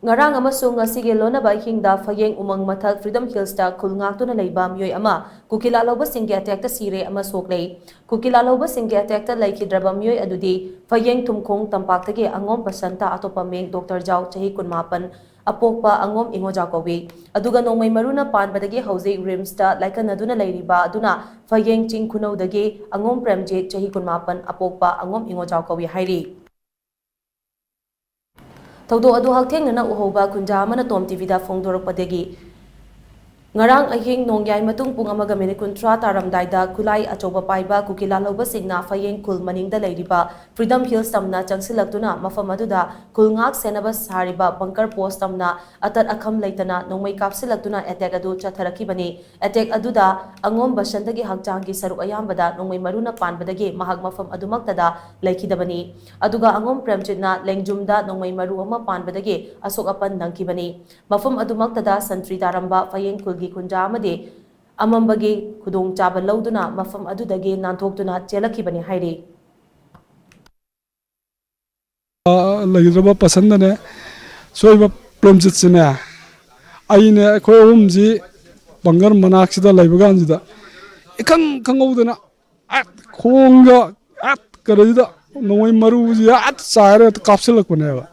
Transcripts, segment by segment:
Ngarang amasung ngasige lonaba hingda Fayeng Umang Mathal Freedom Hillsta khul ngaktuna leiba mioi ama kukila lauba singge attack sire ama soklei kukila lauba singge attack laikhidraba mioi adudi Fayeng Thumkhong tampaktage angom pasanta atopa meng Dr. Jau chahi kunmapan apokpa angom ingoja kowi aduga nongmai maruna panbadage hauze rimsta laikanaduna leiriba aduna Fayeng Ching Khunaudage angom premje chahi kunmapan apokpa angom ingoja kowi hairi Taudo adu hakthengna uhoba kunja amana Tom TV da phongdorokpadegi ngarang ahing nongyai matung pung amaga minute kuntra taramdaida kulai achoba paiba kukila loba singna Fayeng kul maningda leiriba Freedom Hills tamna changsilaktuna mafam aduda kulngak senaba sariba bunker post tamna atat akham leitana nongmai kapsilaktuna attack adu chatharakibani attack aduda angom bashandagi hakjangi saruk ayambada nongmai maruna panbadagi mahag mafam adumaktada laikhidabani aduga angom premchitna lengjumda nongmai maru ama panbadagi asok apan nangkibani mafam adumaktada santri taramba Fayeng kulgi kunja amade amambagi khudong chaba lauduna mafam adudagi nanthokduna chelakibani hairi lairaba pasandane soiba premjit sine aine khoi umji bangar manaksida laibaganjida ikang kangaudana at khonga at karida noi maruji at saire kapsilakpaneba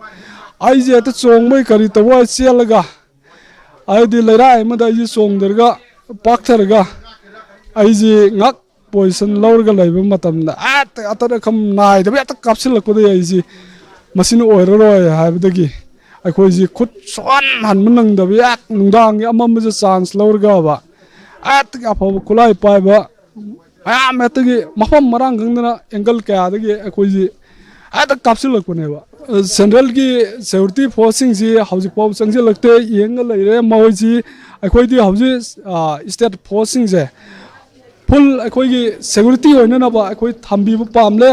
aije at chongmai kari tawa chelaga आइदी लैराय मदा आइजी सोंगदरगा पाक्थरगा आइजी ngak position lawrga laiba matamda atara kham nai da ata kapsilakpada आइजी मसिन ओइररोय हाबदगी अखोइजी खुद सोन हनमनंग दा बियाक नुंदांग अममज चांस लवरगा बा आत अफब खुलाई पाइबा आम एतगी मफम मरांग गंगना एंगल कयादगी अखोइजी आत kapsilakpनेबा सेंट्रल की सिक्योरिटी फोर्सिंग जी हौजी पाव संजे लगते येंग लैरे मौजी अखोइदी हौजी स्टेट फोर्सिंग जे फुल अखोइगी सिक्योरिटी होइननबा अखोइ थंबीबा पामले